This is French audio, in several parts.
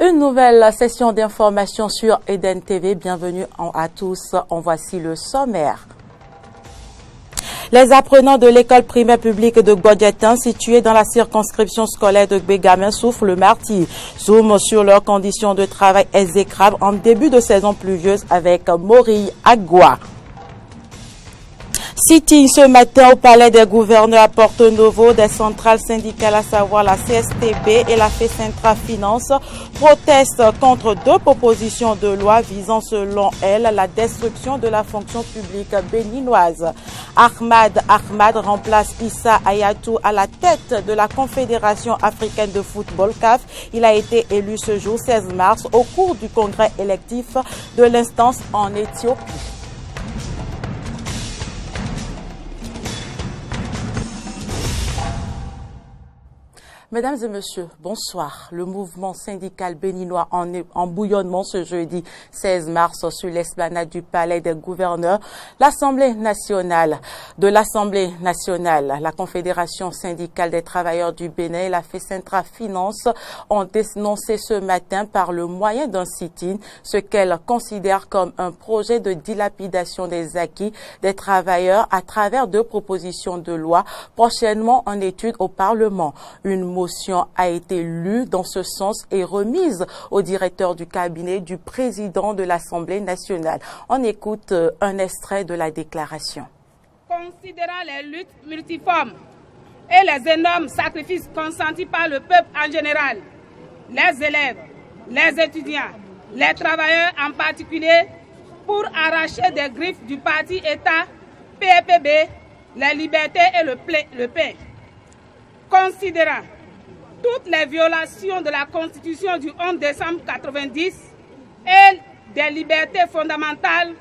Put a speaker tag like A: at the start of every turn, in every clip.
A: Une nouvelle session d'information sur Eden TV. Bienvenue à tous. En voici le sommaire. Les apprenants de l'école primaire publique de Godietin, située dans la circonscription scolaire de Bégamin, souffrent le martyre. Zoom sur leurs conditions de travail exécrables en début de saison pluvieuse avec Morille Agua. Sitting ce matin au palais des gouverneurs à Porto Novo, des centrales syndicales, à savoir la CSTB et la FECENTRA Finance, protestent contre deux propositions de loi visant selon elles la destruction de la fonction publique béninoise. Ahmad remplace Issa Ayatou à la tête de la Confédération africaine de football CAF. Il a été élu ce jour 16 mars au cours du congrès électif de l'instance en Éthiopie. Mesdames et messieurs, bonsoir. Le mouvement syndical béninois en bouillonnement ce jeudi 16 mars sur l'esplanade du Palais des gouverneurs. L'Assemblée nationale, la Confédération syndicale des travailleurs du Bénin et la FECENTRA Finance ont dénoncé ce matin par le moyen d'un sit-in ce qu'elles considèrent comme un projet de dilapidation des acquis des travailleurs à travers deux propositions de loi prochainement en étude au Parlement. Une motion a été lue dans ce sens et remise au directeur du cabinet du président de l'Assemblée nationale. On écoute un extrait de la déclaration.
B: Considérant les luttes multiformes et les énormes sacrifices consentis par le peuple en général, les élèves, les étudiants, les travailleurs en particulier, pour arracher des griffes du parti État, PEPB, les libertés et le pain. Considérant toutes les violations de la Constitution du 11 décembre 1990 et des libertés fondamentales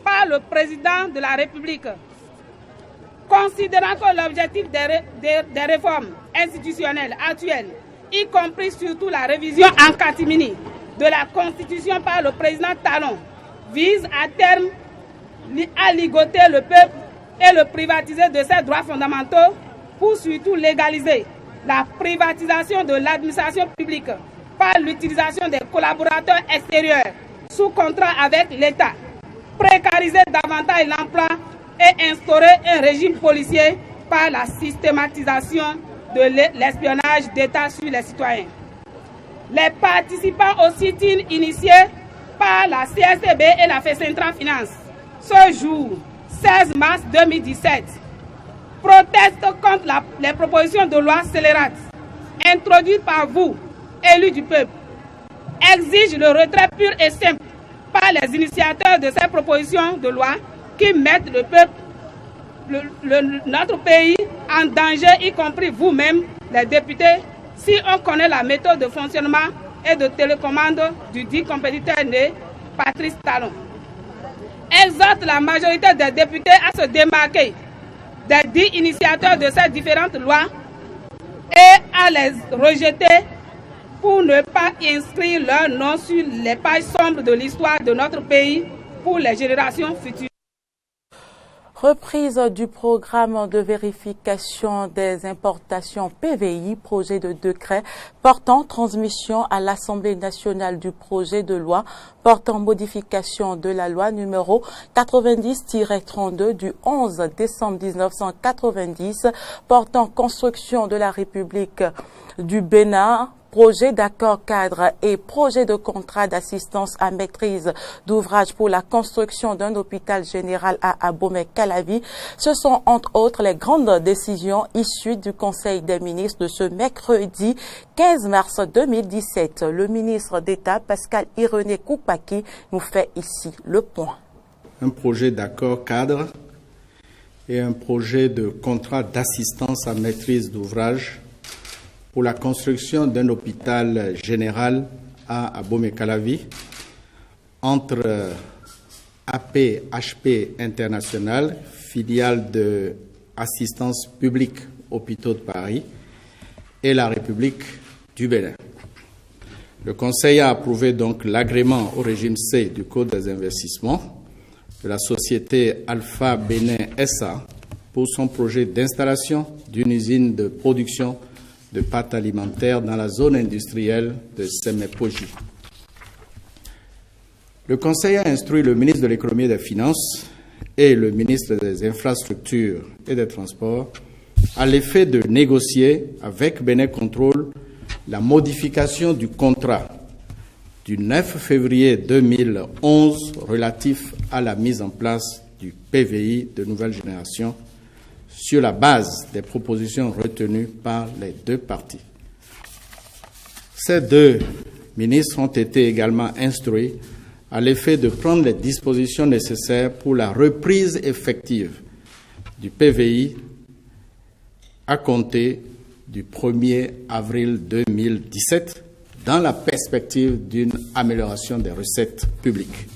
B: par le président de la République. Considérant que l'objectif des réformes institutionnelles actuelles, y compris surtout la révision en catimini de la Constitution par le président Talon, vise à terme à ligoter le peuple et le privatiser de ses droits fondamentaux pour surtout légaliser la privatisation de l'administration publique par l'utilisation des collaborateurs extérieurs sous contrat avec l'État, précariser davantage l'emploi et instaurer un régime policier par la systématisation de l'espionnage d'État sur les citoyens. Les participants au sit-in initié par la CSTB et la FECENTRA Finance ce jour, 16 mars 2017, protestent contre les propositions de loi scélérates introduites par vous, élus du peuple, exigent le retrait pur et simple par les initiateurs de ces propositions de loi qui mettent le peuple, notre pays en danger, y compris vous-même, les députés, si on connaît la méthode de fonctionnement et de télécommande du dit compétiteur né, Patrice Talon. Exhorte la majorité des députés à se démarquer des dix initiateurs de ces différentes lois et à les rejeter pour ne pas inscrire leur nom sur les pages sombres de l'histoire de notre pays pour les générations futures.
A: Reprise du programme de vérification des importations PVI, projet de décret portant transmission à l'Assemblée nationale du projet de loi portant modification de la loi numéro 90-32 du 11 décembre 1990 portant construction de la République du Bénin, projet d'accord cadre et projet de contrat d'assistance à maîtrise d'ouvrage pour la construction d'un hôpital général à Abomey-Calavi. Ce sont entre autres les grandes décisions issues du Conseil des ministres de ce mercredi 15 mars 2017. Le ministre d'État Pascal Irené Koupaki nous fait ici le point.
C: Un projet d'accord cadre et un projet de contrat d'assistance à maîtrise d'ouvrage pour la construction d'un hôpital général à Abomey-Calavi entre APHP International, filiale de Assistance publique Hôpitaux de Paris, et la République du Bénin. Le Conseil a approuvé donc l'agrément au régime C du Code des investissements de la société Alpha Bénin SA pour son projet d'installation d'une usine de production de pâtes alimentaires dans la zone industrielle de Semepoji. Le Conseil a instruit le ministre de l'Économie et des Finances et le ministre des Infrastructures et des Transports à l'effet de négocier avec Benin Control la modification du contrat du 9 février 2011 relatif à la mise en place du PVI de nouvelle génération sur la base des propositions retenues par les deux parties. Ces deux ministres ont été également instruits à l'effet de prendre les dispositions nécessaires pour la reprise effective du PVI à compter du 1er avril 2017 dans la perspective d'une amélioration des recettes publiques.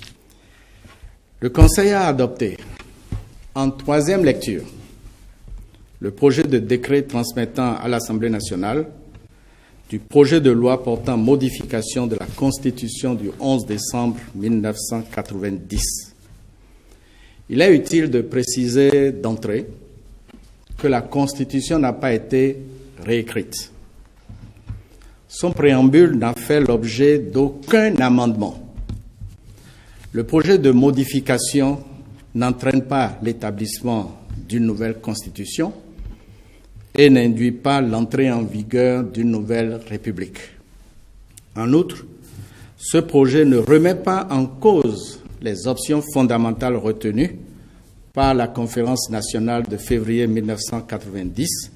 C: Le Conseil a adopté en troisième lecture le projet de décret transmettant à l'Assemblée nationale du projet de loi portant modification de la Constitution du 11 décembre 1990. Il est utile de préciser d'entrée que la Constitution n'a pas été réécrite. Son préambule n'a fait l'objet d'aucun amendement. Le projet de modification n'entraîne pas l'établissement d'une nouvelle Constitution et n'induit pas l'entrée en vigueur d'une nouvelle République. En outre, ce projet ne remet pas en cause les options fondamentales retenues par la Conférence nationale de février 1990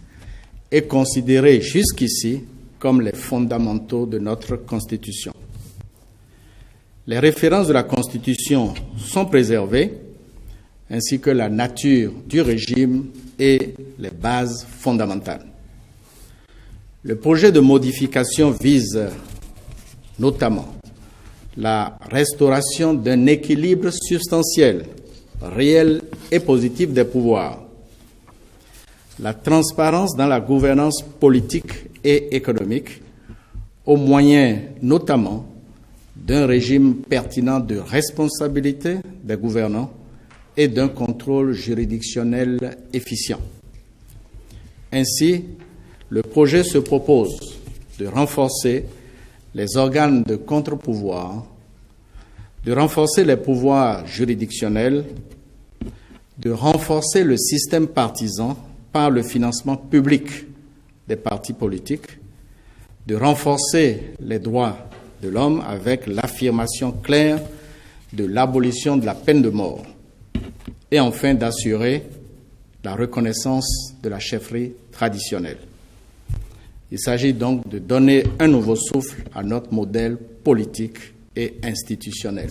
C: et considérées jusqu'ici comme les fondamentaux de notre Constitution. Les références de la Constitution sont préservées, ainsi que la nature du régime et les bases fondamentales. Le projet de modification vise notamment la restauration d'un équilibre substantiel, réel et positif des pouvoirs, la transparence dans la gouvernance politique et économique, au moyen notamment d'un régime pertinent de responsabilité des gouvernants et d'un contrôle juridictionnel efficient. Ainsi, le projet se propose de renforcer les organes de contre-pouvoir, de renforcer les pouvoirs juridictionnels, de renforcer le système partisan par le financement public des partis politiques, de renforcer les droits de l'homme avec l'affirmation claire de l'abolition de la peine de mort et enfin d'assurer la reconnaissance de la chefferie traditionnelle. Il s'agit donc de donner un nouveau souffle à notre modèle politique et institutionnel.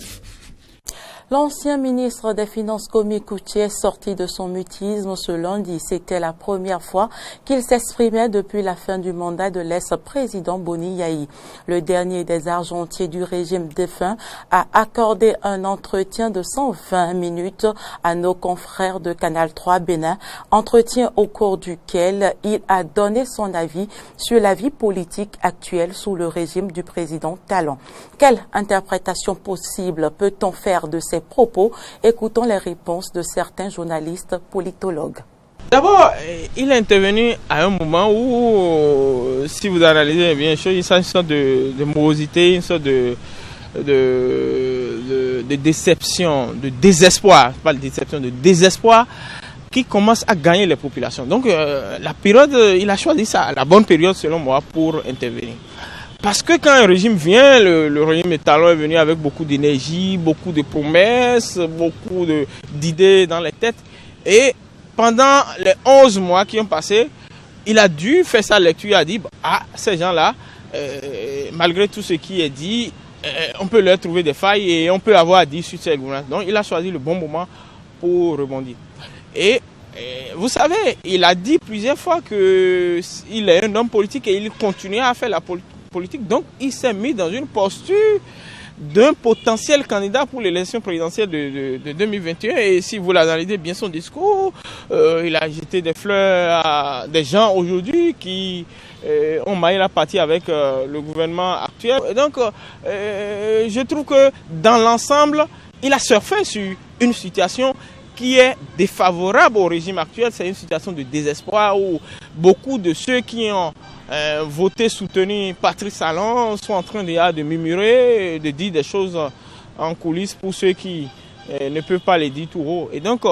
A: L'ancien ministre des Finances Komi Koutché est sorti de son mutisme ce lundi. C'était la première fois qu'il s'exprimait depuis la fin du mandat de l'ex-président Boni Yayi. Le dernier des argentiers du régime défunt a accordé un entretien de 120 minutes à nos confrères de Canal 3 Bénin, entretien au cours duquel il a donné son avis sur la vie politique actuelle sous le régime du président Talon. Quelle interprétation possible peut-on faire de ces propos? Écoutons les réponses de certains journalistes politologues.
D: D'abord, il est intervenu à un moment où, si vous analysez bien les choses, il y a une sorte de morosité, une sorte de déception, de désespoir, pas de déception, de désespoir qui commence à gagner les populations. Donc, la période, il a choisi ça, la bonne période selon moi pour intervenir. Parce que quand un régime vient, le régime de Talon est venu avec beaucoup d'énergie, beaucoup de promesses, beaucoup d'idées dans les têtes. Et pendant les 11 mois qui ont passé, il a dû faire sa lecture, il a dit, ces gens-là, malgré tout ce qui est dit, on peut leur trouver des failles et on peut avoir à dire sur ces gouvernants. Donc il a choisi le bon moment pour rebondir. Et vous savez, il a dit plusieurs fois qu'il est un homme politique et il continue à faire la politique. Donc, il s'est mis dans une posture d'un potentiel candidat pour l'élection présidentielle de 2021. Et si vous l'analysez bien son discours, il a jeté des fleurs à des gens aujourd'hui qui ont maillé la partie avec le gouvernement actuel. Et donc, je trouve que dans l'ensemble, il a surfé sur une situation qui est défavorable au régime actuel. C'est une situation de désespoir où beaucoup de ceux qui ont voté, soutenu Patrice Talon sont en train de murmurer, de dire des choses en coulisses pour ceux qui ne peuvent pas les dire tout haut. Et donc,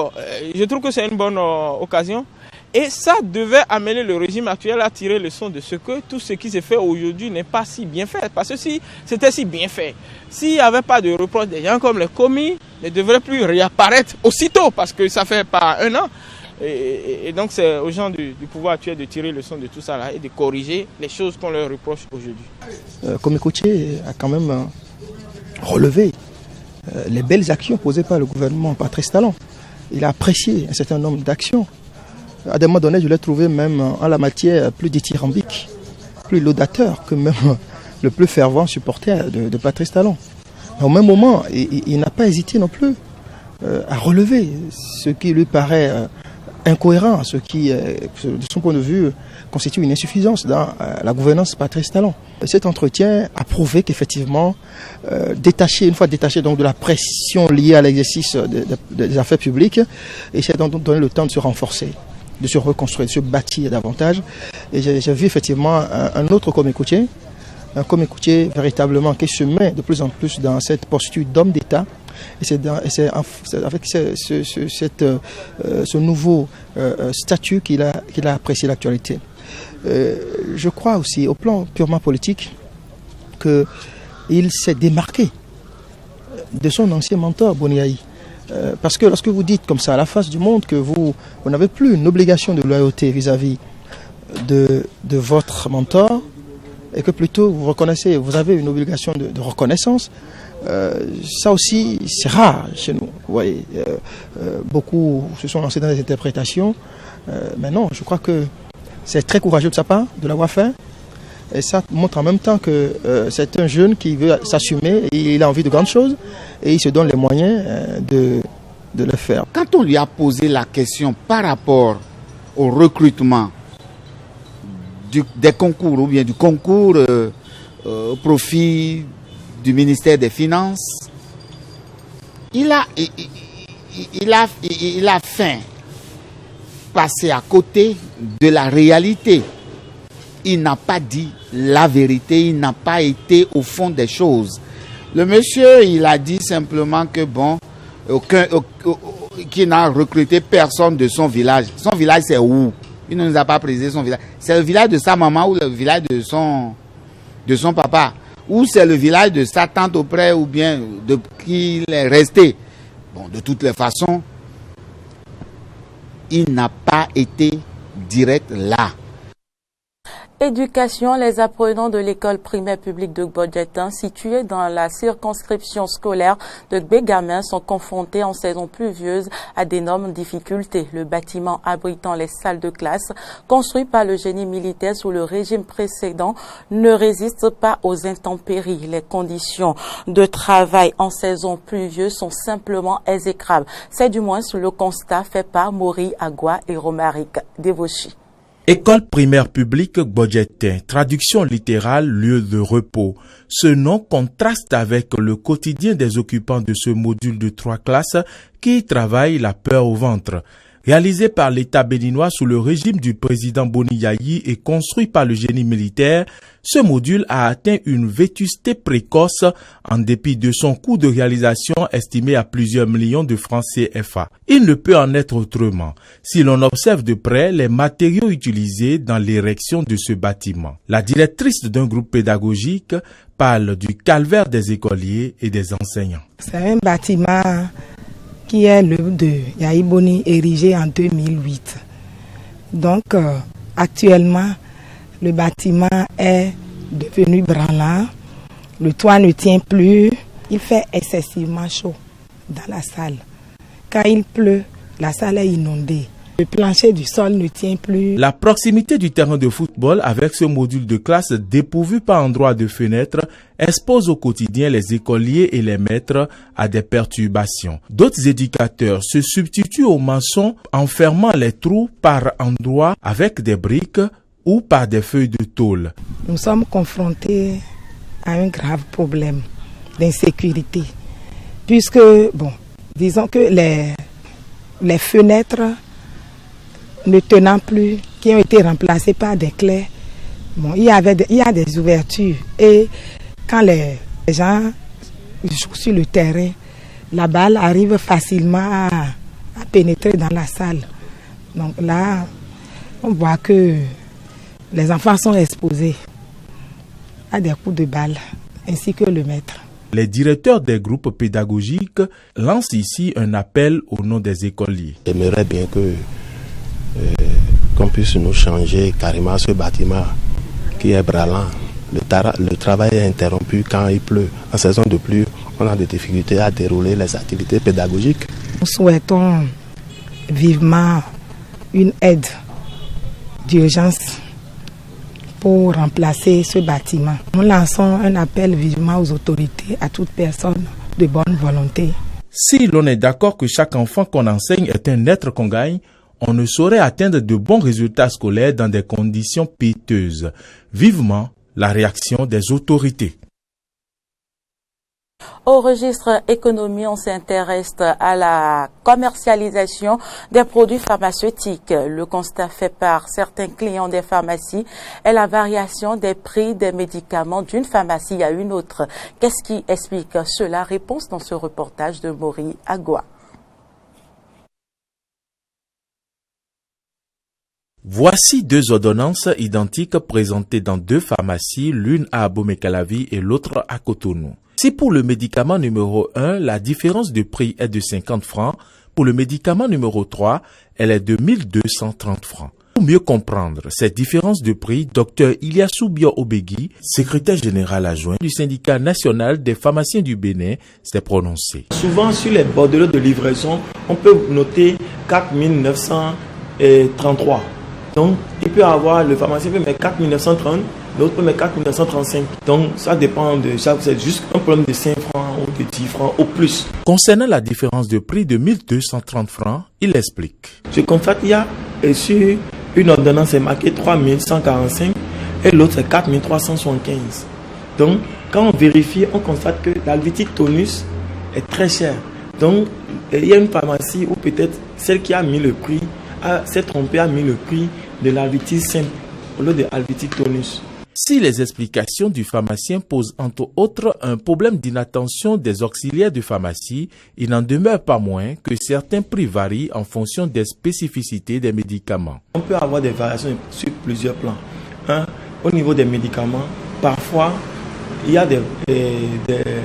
D: je trouve que c'est une bonne occasion. Et ça devait amener le régime actuel à tirer le son de ce que tout ce qui s'est fait aujourd'hui n'est pas si bien fait. Parce que si c'était si bien fait, s'il n'y avait pas de reproches, des gens comme les commis ne devraient plus réapparaître aussitôt parce que ça fait pas un an. Et donc c'est aux gens du pouvoir actuel de tirer le son de tout ça là et de corriger les choses qu'on leur reproche aujourd'hui.
E: Comme Koché a quand même relevé les belles actions posées par le gouvernement Patrice Talon. Il a apprécié un certain nombre d'actions. À des moments donnés, je l'ai trouvé même en la matière plus dithyrambique, plus laudateur que même le plus fervent supporter de Patrice Talon. Mais au même moment, il n'a pas hésité non plus à relever ce qui lui paraît incohérent, ce qui, de son point de vue, constitue une insuffisance dans la gouvernance Patrice Talon. Cet entretien a prouvé qu'effectivement, une fois détaché donc de la pression liée à l'exercice des affaires publiques, et c'est donc donné le temps de se renforcer, de se reconstruire, de se bâtir davantage. Et j'ai vu effectivement un autre Komé-Koutié, un Komé-Koutié véritablement qui se met de plus en plus dans cette posture d'homme d'État. Et c'est avec ce nouveau statut qu'il a apprécié l'actualité. Je crois aussi, au plan purement politique, qu'il s'est démarqué de son ancien mentor, Boni Yayi. Parce que lorsque vous dites comme ça à la face du monde que vous n'avez plus une obligation de loyauté vis-à-vis de votre mentor, et que plutôt vous avez une obligation de reconnaissance, ça aussi c'est rare chez nous. Vous voyez, beaucoup se sont lancés dans des interprétations, mais non, je crois que c'est très courageux de sa part de l'avoir fait. Et ça montre en même temps que c'est un jeune qui veut s'assumer, et il a envie de grandes choses et il se donne les moyens de le faire.
F: Quand on lui a posé la question par rapport au recrutement des concours ou bien du concours au profit du ministère des Finances, il a fait passer à côté de la réalité. Il n'a pas dit la vérité, il n'a pas été au fond des choses. Le monsieur, il a dit simplement que bon, qu'il n'a recruté personne de son village. Son village, c'est où? Il ne nous a pas précisé son village. C'est le village de sa maman ou le village de son papa? Ou c'est le village de sa tante auprès ou bien de qui il est resté? Bon, de toutes les façons, il n'a pas été direct là.
A: Éducation, les apprenants de l'école primaire publique de Gbodjetan, située dans la circonscription scolaire de Gbégamin, sont confrontés en saison pluvieuse à d'énormes difficultés. Le bâtiment abritant les salles de classe, construit par le génie militaire sous le régime précédent, ne résiste pas aux intempéries. Les conditions de travail en saison pluvieuse sont simplement exécrables. C'est du moins le constat fait par Mori Agua et Romaric Devochi.
G: École primaire publique Gbodjetan, traduction littérale, lieu de repos. Ce nom contraste avec le quotidien des occupants de ce module de 3 classes qui y travaillent la peur au ventre. Réalisé par l'État béninois sous le régime du président Boni Yayi et construit par le génie militaire, ce module a atteint une vétusté précoce en dépit de son coût de réalisation estimé à plusieurs millions de francs CFA. Il ne peut en être autrement si l'on observe de près les matériaux utilisés dans l'érection de ce bâtiment. La directrice d'un groupe pédagogique parle du calvaire des écoliers et des enseignants.
H: C'est un bâtiment qui est l'œuvre de Yayi Boni, érigé en 2008. Donc, actuellement, le bâtiment est devenu branlant, le toit ne tient plus, il fait excessivement chaud dans la salle. Quand il pleut, la salle est inondée. Le plancher du sol ne tient plus.
G: La proximité du terrain de football avec ce module de classe dépourvu par endroit de fenêtre expose au quotidien les écoliers et les maîtres à des perturbations. D'autres éducateurs se substituent aux maçons en fermant les trous par endroits avec des briques ou par des feuilles de tôle.
H: Nous sommes confrontés à un grave problème d'insécurité puisque, disons que les fenêtres ne tenant plus, qui ont été remplacées par des claies, Bon, il y a des ouvertures et quand les gens jouent sur le terrain, la balle arrive facilement à pénétrer dans la salle. Donc là, on voit que les enfants sont exposés à des coups de balle, ainsi que le maître.
G: Les directeurs des groupes pédagogiques lancent ici un appel au nom des écoliers.
I: J'aimerais bien qu'on puisse nous changer carrément ce bâtiment qui est brûlant. Le travail est interrompu quand il pleut. En saison de pluie, on a des difficultés à dérouler les activités pédagogiques.
H: Nous souhaitons vivement une aide d'urgence pour remplacer ce bâtiment. Nous lançons un appel vivement aux autorités, à toute personne de bonne volonté.
G: Si l'on est d'accord que chaque enfant qu'on enseigne est un être qu'on gagne, on ne saurait atteindre de bons résultats scolaires dans des conditions piteuses. Vivement la réaction des autorités.
A: Au registre économie, on s'intéresse à la commercialisation des produits pharmaceutiques. Le constat fait par certains clients des pharmacies est la variation des prix des médicaments d'une pharmacie à une autre. Qu'est-ce qui explique cela? Réponse dans ce reportage de Maury Agua.
G: Voici deux ordonnances identiques présentées dans deux pharmacies, l'une à Abomey-Calavi et l'autre à Cotonou. Si pour le médicament numéro 1, la différence de prix est de 50 francs, pour le médicament numéro 3, elle est de 1230 francs. Pour mieux comprendre cette différence de prix, Dr Iliassou Bio-Obegui, secrétaire général adjoint du syndicat national des pharmaciens du Bénin, s'est prononcé.
D: Souvent sur les bordereaux de livraison, on peut noter 4933. Donc, il peut avoir, le pharmacien peut mettre 4930, l'autre peut mettre 4935. Donc, ça dépend de ça. C'est juste un problème de 5 francs ou de 10 francs au plus.
G: Concernant la différence de prix de 1230 francs, il explique.
D: Je constate qu'il y a sur une ordonnance, c'est marqué 3145 et l'autre, c'est 4375. Donc, quand on vérifie, on constate que l'Alvitic Tonus est très cher. Donc, il y a une pharmacie où peut-être celle qui a mis le prix s'est trompée, a mis le prix de l'Alvitic simple au lieu de l'Alvitic Tonus.
G: Si les explications du pharmacien posent entre autres un problème d'inattention des auxiliaires de pharmacie, il n'en demeure pas moins que certains prix varient en fonction des spécificités des médicaments.
D: On peut avoir des variations sur plusieurs plans. Au niveau des médicaments, parfois il y a des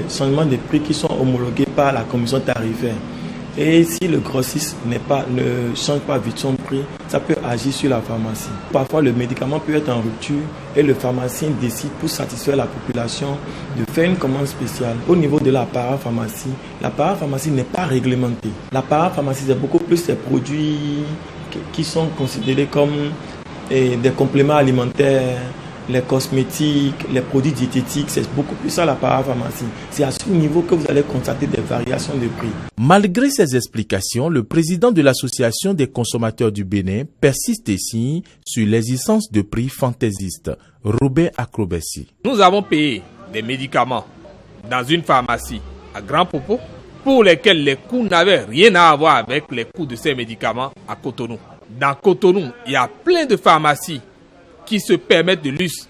D: changements de prix qui sont homologués par la commission tarifaire. Et si le grossiste ne change pas vite son prix, ça peut agir sur la pharmacie. Parfois, le médicament peut être en rupture et le pharmacien décide pour satisfaire la population de faire une commande spéciale. Au niveau de la parapharmacie n'est pas réglementée. La parapharmacie, c'est beaucoup plus des produits qui sont considérés comme des compléments alimentaires, les cosmétiques, les produits diététiques, c'est beaucoup plus ça la parapharmacie. C'est à ce niveau que vous allez constater des variations de prix.
G: Malgré ces explications, le président de l'Association des consommateurs du Bénin persiste et signe sur l'existence de prix fantaisistes. Robert Akrobessi.
J: Nous avons payé des médicaments dans une pharmacie à Grand Popo pour lesquels les coûts n'avaient rien à voir avec les coûts de ces médicaments à Cotonou. Dans Cotonou, il y a plein de pharmacies qui se permettent de luxe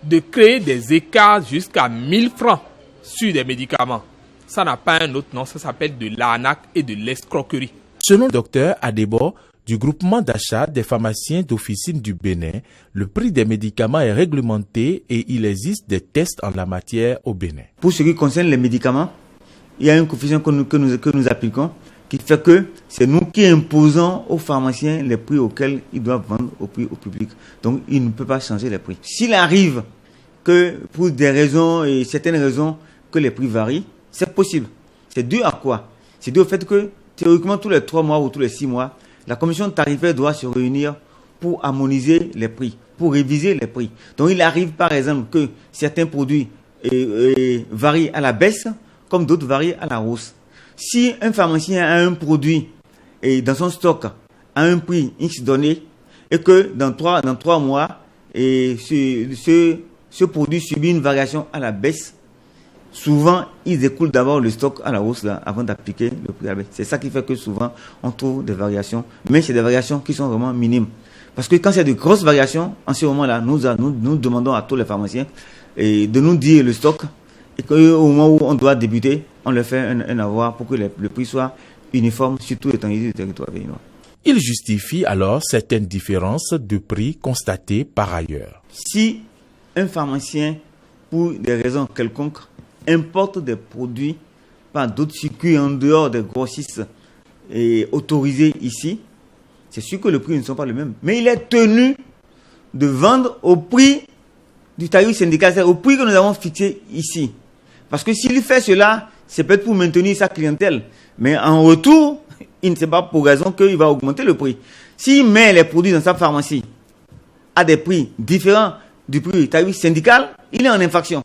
J: de créer des écarts jusqu'à 1000 francs sur des médicaments. Ça n'a pas un autre nom, ça s'appelle de l'arnaque et de l'escroquerie.
G: Selon le docteur Adebo du groupement d'achat des pharmaciens d'officine du Bénin, le prix des médicaments est réglementé et il existe des tests en la matière au Bénin.
K: Pour ce qui concerne les médicaments, il y a un coefficient que nous appliquons qui fait que c'est nous qui imposons aux pharmaciens les prix auxquels ils doivent vendre au public. Donc, ils ne peuvent pas changer les prix. S'il arrive que, pour des raisons et certaines raisons, que les prix varient, c'est possible. C'est dû à quoi? C'est dû au fait que, théoriquement, tous les 3 mois ou tous les 6 mois, la commission tarifaire doit se réunir pour harmoniser les prix, pour réviser les prix. Donc, il arrive, par exemple, que certains produits varient à la baisse, comme d'autres varient à la hausse. Si un pharmacien a un produit dans son stock à un prix X donné et que dans 3 mois, ce produit subit une variation à la baisse, souvent ils écoulent d'abord le stock à la hausse là, avant d'appliquer le prix à la baisse. C'est ça qui fait que souvent on trouve des variations, mais c'est des variations qui sont vraiment minimes. Parce que quand il y a de grosses variations, en ce moment-là, nous demandons à tous les pharmaciens de nous dire le stock et qu'au moment où on doit débuter, on leur fait un avoir pour que le prix soit uniforme sur tout l'étendue du territoire béninois.
G: Il justifie alors certaines différences de prix constatées par ailleurs.
K: Si un pharmacien, pour des raisons quelconques, importe des produits par d'autres circuits en dehors des grossistes et autorisés ici, c'est sûr que les prix ne sont pas les mêmes. Mais il est tenu de vendre au prix du tarif syndical, c'est au prix que nous avons fixé ici. Parce que s'il fait cela, c'est peut-être pour maintenir sa clientèle. Mais en retour, il ne sait pas pour raison qu'il va augmenter le prix. S'il met les produits dans sa pharmacie à des prix différents du prix du tarif syndical, il est en infraction.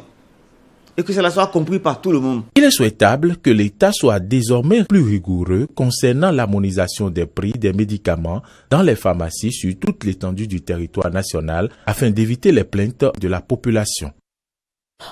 K: Et que cela soit compris par tout le monde.
G: Il est souhaitable que l'État soit désormais plus rigoureux concernant l'harmonisation des prix des médicaments dans les pharmacies sur toute l'étendue du territoire national afin d'éviter les plaintes de la population.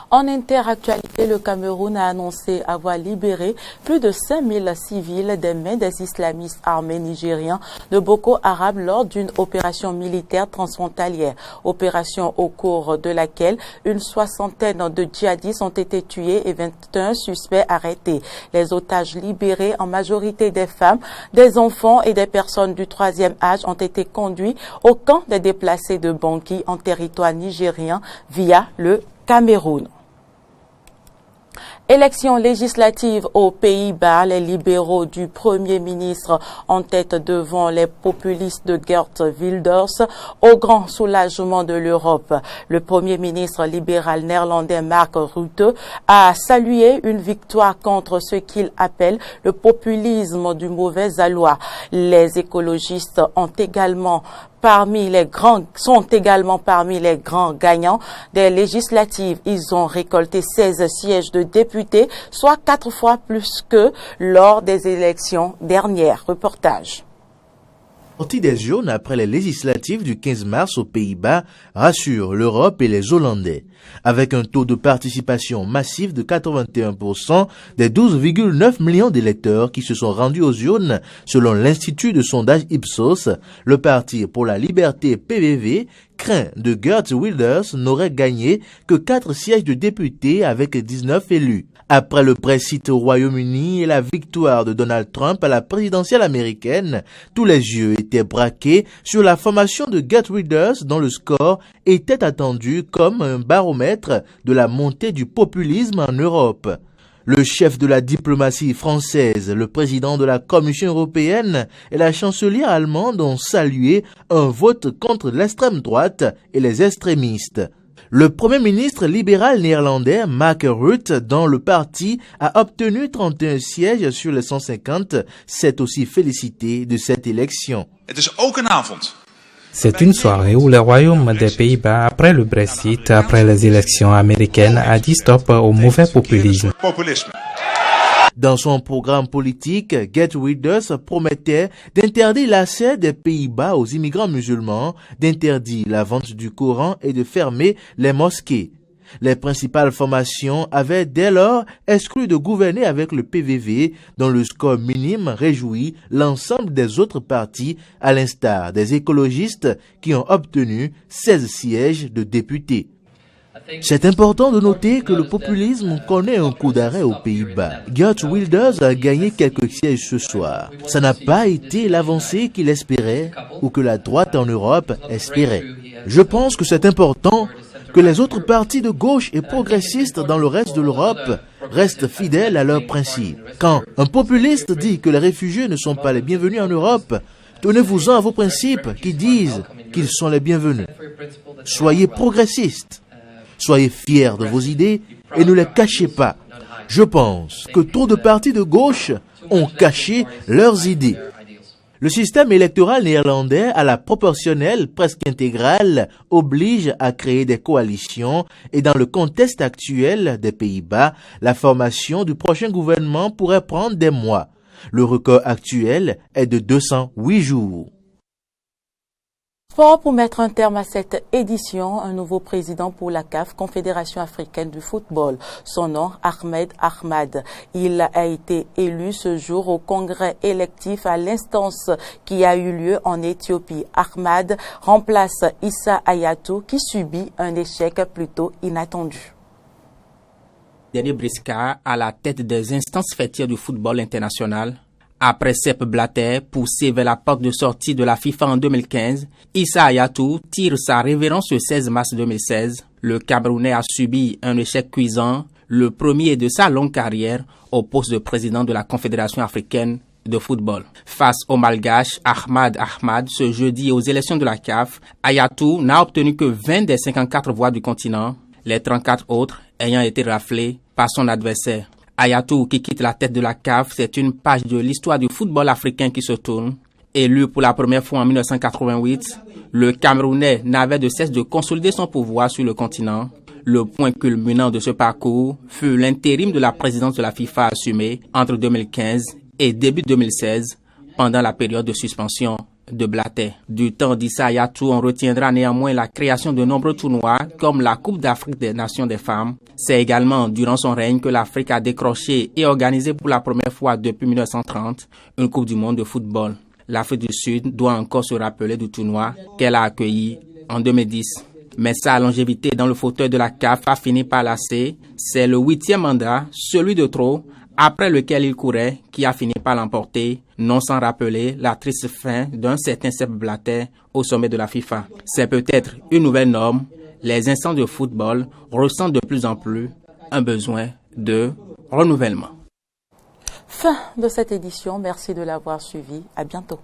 A: En interactualité, le Cameroun a annoncé avoir libéré plus de 5000 civils des mains des islamistes armés nigériens de Boko Haram lors d'une opération militaire transfrontalière. Opération au cours de laquelle une soixantaine de djihadistes ont été tués et 21 suspects arrêtés. Les otages libérés, en majorité des femmes, des enfants et des personnes du troisième âge, ont été conduits au camp des déplacés de Bangui en territoire nigérien via le Cameroun. Élections législatives aux Pays-Bas, les libéraux du Premier ministre en tête devant les populistes de Geert Wilders, au grand soulagement de l'Europe. Le Premier ministre libéral néerlandais Mark Rutte a salué une victoire contre ce qu'il appelle le populisme du mauvais aloi. Les écologistes sont également parmi les grands gagnants des législatives. Ils ont récolté 16 sièges de députés, soit 4 fois plus que lors des élections dernières. Reportage.
L: Sortie des urnes après les législatives du 15 mars aux Pays-Bas rassure l'Europe et les Hollandais. Avec un taux de participation massif de 81% des 12,9 millions d'électeurs qui se sont rendus aux urnes, selon l'Institut de sondage Ipsos, le Parti pour la liberté PVV craint de Geert Wilders n'aurait gagné que 4 sièges de députés avec 19 élus. Après le Brexit au Royaume-Uni et la victoire de Donald Trump à la présidentielle américaine, tous les yeux étaient braqués sur la formation de Geert Wilders dont le score était attendu comme un baromètre de la montée du populisme en Europe. Le chef de la diplomatie française, le président de la Commission européenne et la chancelière allemande ont salué un vote contre l'extrême droite et les extrémistes. Le Premier ministre libéral néerlandais Mark Rutte, dont le parti a obtenu 31 sièges sur les 150, s'est aussi félicité de cette élection.
M: C'est une soirée où le Royaume des Pays-Bas, après le Brexit, après les élections américaines, a dit stop au mauvais populisme.
L: Dans son programme politique, Geert Wilders promettait d'interdire l'accès des Pays-Bas aux immigrants musulmans, d'interdire la vente du Coran et de fermer les mosquées. Les principales formations avaient dès lors exclu de gouverner avec le PVV, dont le score minime réjouit l'ensemble des autres partis, à l'instar des écologistes qui ont obtenu 16 sièges de députés. C'est important de noter que le populisme connaît un coup d'arrêt aux Pays-Bas. Geert Wilders a gagné quelques sièges ce soir. Ça n'a pas été l'avancée qu'il espérait ou que la droite en Europe espérait. Je pense que c'est important que les autres partis de gauche et progressistes dans le reste de l'Europe restent fidèles à leurs principes. Quand un populiste dit que les réfugiés ne sont pas les bienvenus en Europe, tenez-vous-en à vos principes qui disent qu'ils sont les bienvenus. Soyez progressistes. Soyez fiers de vos idées et ne les cachez pas. Je pense que trop de partis de gauche ont caché leurs idées. Le système électoral néerlandais à la proportionnelle presque intégrale oblige à créer des coalitions et dans le contexte actuel des Pays-Bas, la formation du prochain gouvernement pourrait prendre des mois. Le record actuel est de 208 jours.
A: Sport pour mettre un terme à cette édition, un nouveau président pour la CAF, Confédération africaine du football. Son nom, Ahmed Ahmad. Il a été élu ce jour au congrès électif à l'instance qui a eu lieu en Éthiopie. Ahmad remplace Issa Hayatou qui subit un échec plutôt inattendu.
N: Dernier Brisca à la tête des instances fêtières du football international. Après Sepp Blatter, poussé vers la porte de sortie de la FIFA en 2015, Issa Hayatou tire sa révérence le 16 mars 2016. Le Camerounais a subi un échec cuisant, le premier de sa longue carrière au poste de président de la Confédération africaine de football. Face au Malgache Ahmad Ahmad ce jeudi aux élections de la CAF, Hayatou n'a obtenu que 20 des 54 voix du continent, les 34 autres ayant été raflées par son adversaire. Hayatou qui quitte la tête de la CAF, c'est une page de l'histoire du football africain qui se tourne. Élu pour la première fois en 1988, le Camerounais n'avait de cesse de consolider son pouvoir sur le continent. Le point culminant de ce parcours fut l'intérim de la présidence de la FIFA assumée entre 2015 et début 2016, pendant la période de suspension de Blatter. Du temps d'Issa Hayatou, on retiendra néanmoins la création de nombreux tournois comme la Coupe d'Afrique des Nations des femmes. C'est également durant son règne que l'Afrique a décroché et organisé pour la première fois depuis 1930 une Coupe du monde de football. L'Afrique du Sud doit encore se rappeler du tournoi qu'elle a accueilli en 2010. Mais sa longévité dans le fauteuil de la CAF a fini par lasser. C'est le 8e mandat, celui de trop, après lequel il courait, qui a fini par l'emporter, non sans rappeler la triste fin d'un certain Sepp Blatter au sommet de la FIFA. C'est peut-être une nouvelle norme. Les instances de football ressentent de plus en plus un besoin de renouvellement.
A: Fin de cette édition. Merci de l'avoir suivi. À bientôt.